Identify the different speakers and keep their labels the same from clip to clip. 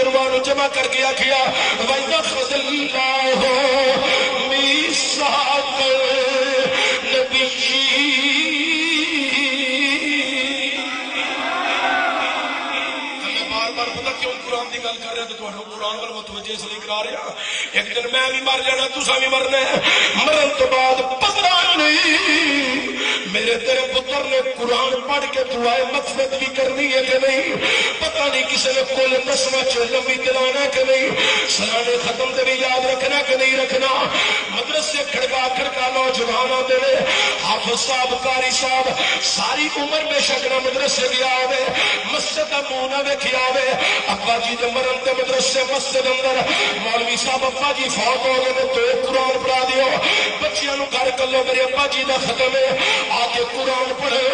Speaker 1: ارواح جمع کر کے آخیا وَإِذَا خَذَ اللَّهُ مِيثَاقَ قرآن کی گل کر رہے تو قرآن پر متوجہ اس لیے کرا رہا ایک دن میں بھی مر جانا تسا بھی مرنا ہے مرن تو بعد پتہ نہیں میرے تیرے پتر نے قرآن پڑھ کے دعائے مغفرت بھی کرنی ہے کہ نہیں پتہ نہیں کسی نے کل نسمہ چلم بھی دلانا ہے کہ نہیں سلانے ختم دے بھی یاد رکھنا کہ نہیں رکھنا مدرسے کھڑکا نوجوان آتے ہیں حافظ صاحب قاری صاحب ساری عمر بے شک نہ مدرسے گیا ہوئے مسجد کا منہ نہ ویکھیا ہوئے ابا جی دے مرن تے مدرسے مسجد اندر مولوی صاحب ابا جی فوت ہو گئے تو قرآن پڑھا دیو بچیاں نو گھر کلو میرے ابا جی دا ختم ہے آ کے قرآن پڑھے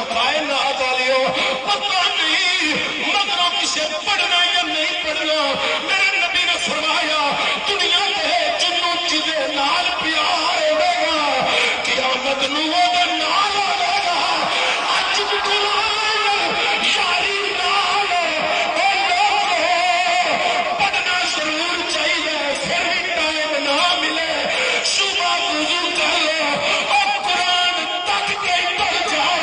Speaker 1: اپائے نہ آتا لیو پتہ نہیں مگر کسے پڑھنا یا نہیں پڑھنا میرے نبی نے فرمایا دنیا کے جنوں چیزیں نال پیار ہوے گا قیامت نو دے نال ہوے گا اج قرآن یاری نال او لوگ پڑھنا ضرور چاہیے پھر بھی ٹائم نہ ملے صبح وضو کر لو اور قرآن تک کے پڑھ جاؤ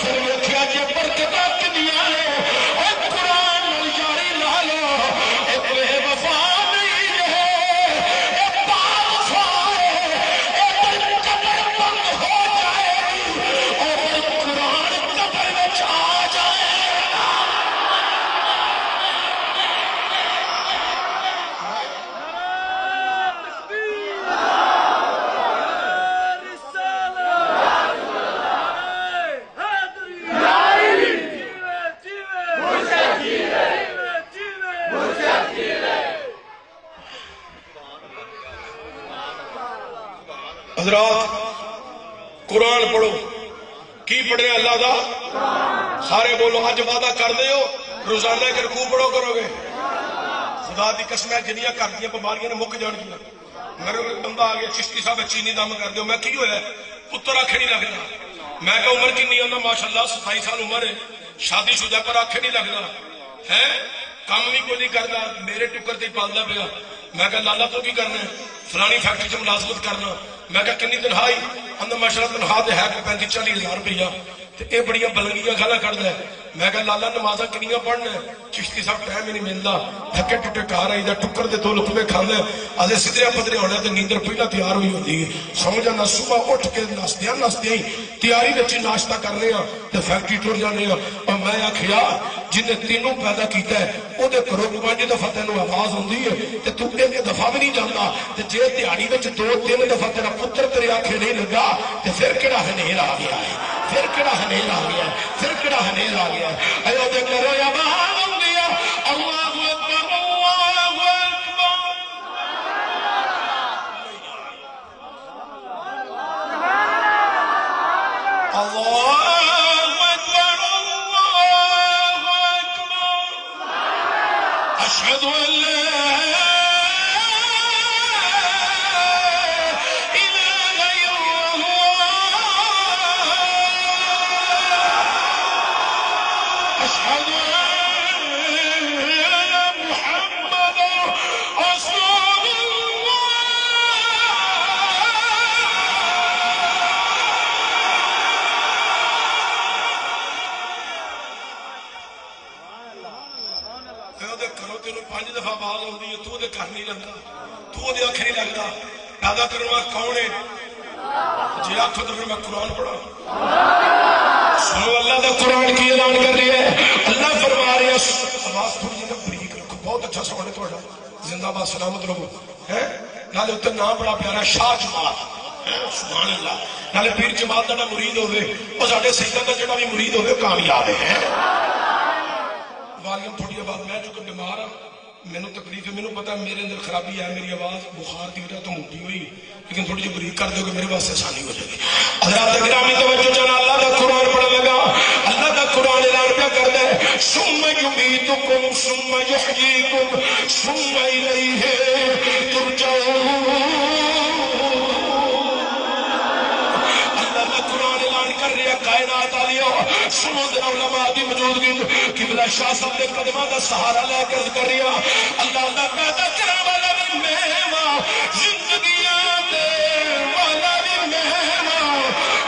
Speaker 1: پھر دیکھا کہ برکتاں کتنیاں ہیں اور قرآن نال یاری لا لو ایک بے وفا نہیں ہے ایک با وفا ہے ایک قبر بند ہو جائے گی اور قرآن قبر میں آ جائے گا حضرات قرآن پڑھو کی پڑھے اللہ دا سارے بولو اج وعدہ کر دے ہو روزانہ ایک رکوع پڑھو کرو گے خدا دی قسم ہے جنیاں کر دیا بیماریاں نے مک جان گیا میرے بندہ آ گیا چشتی صاحب چینی دم کر دو میں کی ہویا پتر آنکھیں نہیں لگنا میں کہ عمر کنی آنا ماشاءاللہ 27 سال عمر ہے شادی شدہ پر آنکھیں نہیں لگنا ہے کام بھی کوئی نہیں کرنا میرے ٹکر تے پالدا پیا میں کہ لالا تو کی کرنا ہے فلانی فیکٹری سے ملازمت کرنا میں کہ کنی تنخواہی اندر ماشاءاللہ تنخواہ تے ہے 35-40 ہزار روپیہ تے اے بڑیاں بلنگیاں گالاں کڈدا ہے میں کہ لالا نمازاں کنیاں پڑھنا ہے چشتی صاحب ٹائم ہی نہیں ملدا تھکے ٹٹے گھر آئی دا ٹکر دے 2 لقمے کھاندا ہے آدھے سدرے پدرے ہونا تے نیندر پہلا تیار ہوئی ہوندی ہے سمجھ آنا صبح اٹھ کے ناشتہ ہی تیاری وچ ناشتہ کرنے ہاں تے فیکٹری ٹر جانے ہاں اور میں آکھیا جن نے تینوں پیدا کیتا ہے او دے گھروں 5 دفعہ تینوں آواز ہوندی ہے تے تو ایک دفعہ بھی نہیں جاندا تے جے دیہاڑی وچ 2-3 دفعہ تیرا پتر تیرے آنکھیں نہیں لگا تے پھر کیڑا ہنیر آ گیا ہے پھر کیڑا ہنیر آ گیا ہے پھر کیڑا ہنیر آ گیا ہے اے او دے کرو یا بہان دیا اللہ اکبر اللہ اکبر اللہ اکبر اللہ اکبر اشہد ان لا پیدا کرنے والا کون ہے جی آخو تو پھر میں قرآن پڑھا سنو اللہ دا قرآن کی اعلان کر رہی ہے اللہ فرما رہی ہے آواز تھوڑی جی بریک رکھو بہت اچھا سوال ہے تھوڑا زندہ باد سلامت رہو ہے نالے اتنے نام بڑا پیارا شاہ جماعت سبحان اللہ نالے پیر جماعت دا مرید ہوئے اور ساڑھے سیدہ دا جڑا بھی مرید ہوئے کامیاب ہے والیم تھوڑی آواز میں جو کہ بیمار ہوں میں نے تکلیف ہے میں نے پتا میرے اندر خرابی ہے میری آواز بخار کی وجہ تو موٹی ہوئی لیکن تھوڑی جی بریک کر دو کہ میرے واسطے آسانی ہو جائے گی حضرات گرامی توجہ جانا اللہ کا قرآن پڑھنے لگا اللہ کا قرآن اعلان کیا کرتا ہے ثم یمیتکم ثم یحییکم ثم الیہ ترجعون اللہ کا قرآن اعلان کر رہا کائنات والیو سنو دے علماء دی موجودگی قبلہ شاہ صاحب دے قدماں دا سہارا لے کر کر رہا اللہ دا پیدا کرا والا بھی مہما زندگیاں دے والا بھی مہما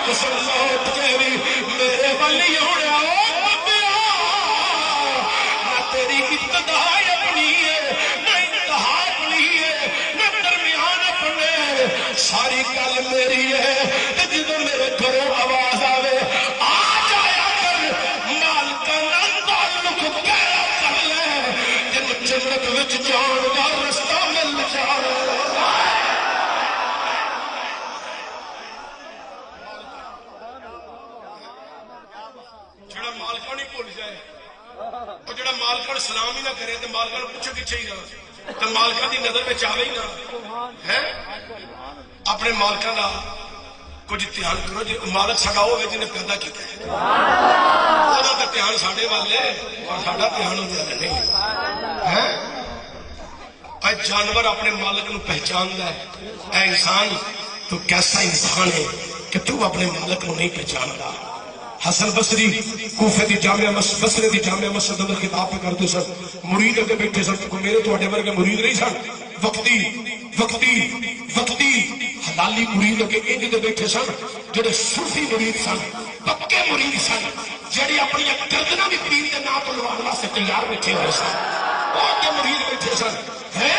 Speaker 1: قسم موت کے بھی میرے والی ہوڑا نہ تیری ابتدا اپنی ہے نہ انتہا اپنی ہے نہ درمیان اپنے ساری گل میری ہے جدو میرے گھروں آواز آوے آ جایا کر مالکا نال تعلق گہرا کر لے جن جنت وچ جان دا رستہ مل جائے جڑا مالکا نہیں بھول جائے اور جڑا مالکا سلام ہی نہ کرے تو مالکا پوچھو پیچھے ہی نہ تو مالکا دی نظر میں آوے ہی نہ ہے اپنے مالکا دا کچھ دھیان کرو جی مالک ساڈا ہوے جنہیں پیدا کیتا ہے وہ تو دھیان ساڈے والے اور ساڈا دھیان ہونے والے نہیں ہے اے جانور اپنے مالک نو پہچاندا ہے اے انسان تو کیسا انسان ہے کہ تو اپنے مالک نو نہیں پہچاندا حسن بصری کوفے دی جامعہ مسجد بصرے دی جامعہ مسجد اندر خطاب پہ کرتے سن مرید اگے بیٹھے سن کوئی میرے تواڈے ورگے مرید نہیں سن وقتی حلالی مرید اگے انج دے بیٹھے سن جڑے صوفی مرید سن پکے مرید سن جڑے اپنی گردناں بھی پیر دے نام تو لوان واسطے تیار بیٹھے ہوئے سن او کے مرید بیٹھے سن ہے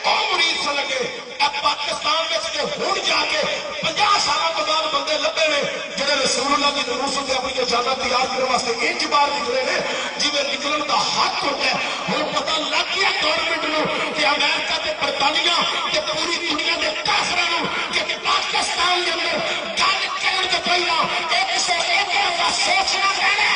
Speaker 1: او مرید سن لگے اب پاکستان میں سے ہون جا کے 50 سالوں کے بعد بندے لبے نے جڑے رسول اللہ کی نصرت سے اپنی جاناں تیار کرنے واسطے انج بار نکلے نے جویں نکلن دا حق ہوتا ہے ہن پتہ لگ گیا گورنمنٹ نو کہ امریکہ تے برطانیہ تے پوری دنیا دے کافراں نو کہ پاکستان دے اندر گل کرن تو پہلا 101 دا سوچنا پینا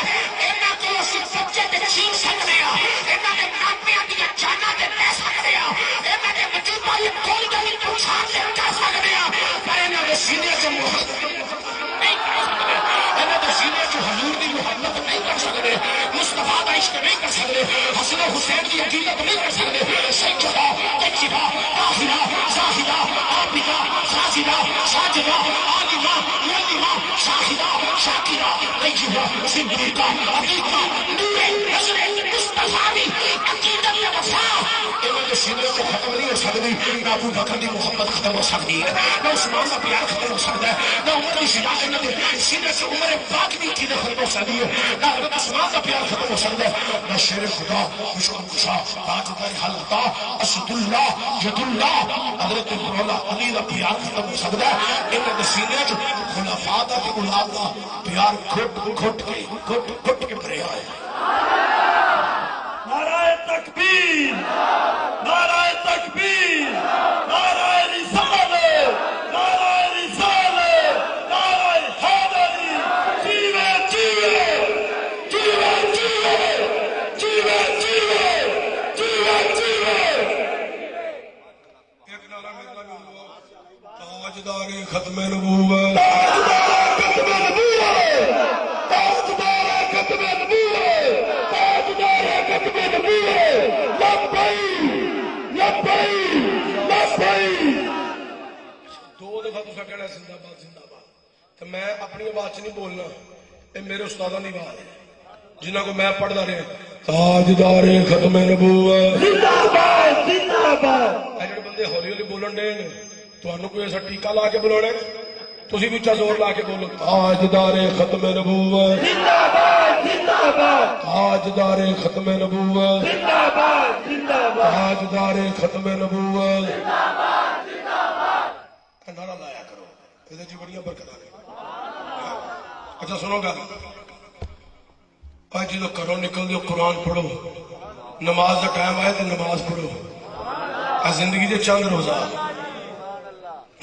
Speaker 1: انہاں کو اسی سچے تے چھین سکدے ہاں انہاں دے نامیاں دی جاناں تے لے سکدے ہاں انہاں دے وجود والی کوئی گل پوچھا تے کر سکدے ہاں پر انہاں دے سینے تے محبت نہیں کر سکدے انہاں دے سینے تے حضور دی محبت نہیں کر سکدے مصطفیٰ دا عشق نہیں کر سکدے حسن حسین دی عقیدت نہیں کر سکدے سجدہ تجبہ طاہرہ زاہدہ عابدہ ساجدہ ساجدہ عالمہ معلمہ شاہدہ شاکرہ طیبہ صدیقہ عقیقہ نور نظر مصطفیٰ دی عقیدت وفا انہاں دے سینے تے ختم نہیں ہو سکدی نہ ابو بکر دی محبت ختم ہو سکدی ہے نہ عثمان دا پیار ختم ہو سکدا ہے نہ عمر دی شجاعت انہاں دے سینے سے عمر پاک دی عقیدت ختم ہو سکدی ہے نہ حضرت عثمان دا پیار ختم ہو سکدا ہے نہ شیر خدا مشکل کشا تاجدار حلقہ اسد اللہ ید اللہ حضرت مولا علی دا پیار ختم ہو سکدا ہے انہاں دے سینے وچ خلفاء دا تے اولاد دا پیار گھٹ کے بھریا ہے
Speaker 2: نعرہ تکبیر نعرہ تکبیر نعرہ رسالت نعرہ رسالت نعرہ حیدری جیوے جیوے جیوے جیوے جیوے جیوے جیوے جیوے
Speaker 1: ایک نعرہ میرا بھی ہوا تاجدار ختم نبوت
Speaker 2: تاجدار ختم نبوت تاجدار ختم نبوت لبیک لبیک لبیک
Speaker 1: دو دفعہ تسا کہنا زندہ باد تو میں اپنی آواز نہیں بولنا یہ میرے استادوں کی آواز ہے جنہوں کو میں پڑھتا رہا تاجدار ختم نبوت
Speaker 2: زندہ باد زندہ باد
Speaker 1: جڑے بندے ہولی ہولی بولن ڈے تمہیں کوئی ایسا ٹیکا لا کے بلانا تسی بھی زور لا کے بولو تاجدار ختم نبوت
Speaker 2: زندہ باد زندہ باد
Speaker 1: تاجدار ختم نبوت
Speaker 2: زندہ باد زندہ باد
Speaker 1: تاجدار ختم نبوت
Speaker 2: زندہ باد زندہ باد
Speaker 1: نعرہ لایا کرو یہ جی بڑی برکت آ گئی اچھا سنو گل جب کرو نکل دو قرآن پڑھو نماز کا ٹائم آئے تو نماز پڑھو زندگی دے چند روزہ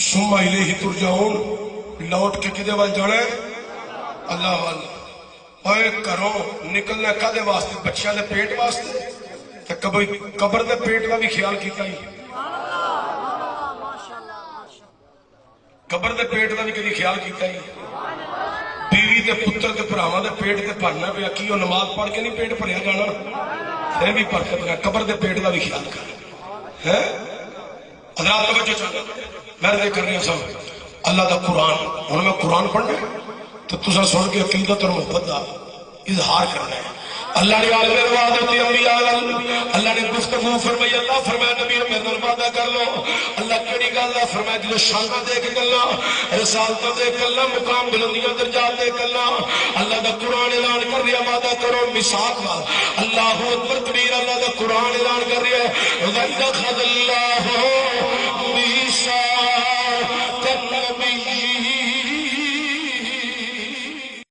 Speaker 1: ثم الیہ ترجعون لوٹ کے کدے وال جانا ہے اللہ وال اوے کرو نکلنا کدے واسطے بچیاں دے پیٹ واسطے تے کبھی قبر دے پیٹ دا بھی خیال کیتا ہی قبر دے پیٹ دا بھی کدی خیال کیتا ہی بیوی دے پتر دے بھراواں دے پیٹ تے بھرنا پیا کی او نماز پڑھ کے نہیں پیٹ بھریا جانا پھر بھی برکت ہے قبر دے پیٹ دا بھی خیال کر ہے حضرات توجہ چاہتا میں نے کر رہا سب اللہ دا قرآن ہوں میں قرآن پڑھنا تو تسا سن کے عقیدت اور محبت دا اظہار کرنا ہے. اللہ نے عالم وعدہ ہوتی انبیاء اللہ نے گفتگو فرمائی. اللہ فرمایا نبی میرے نال وعدہ کر لو. اللہ کیڑی گل ہے فرمایا جدوں شاناں دے کے گلاں رسالتاں دے کے گلاں مقام بلندیاں درجات دے کے گلاں اللہ دا قرآن اعلان کر رہا وعدہ کرو میثاق وال اللہ اکبر کبیر. اللہ دا قرآن اعلان کر رہا ہے وَإِذَا أَخَذَ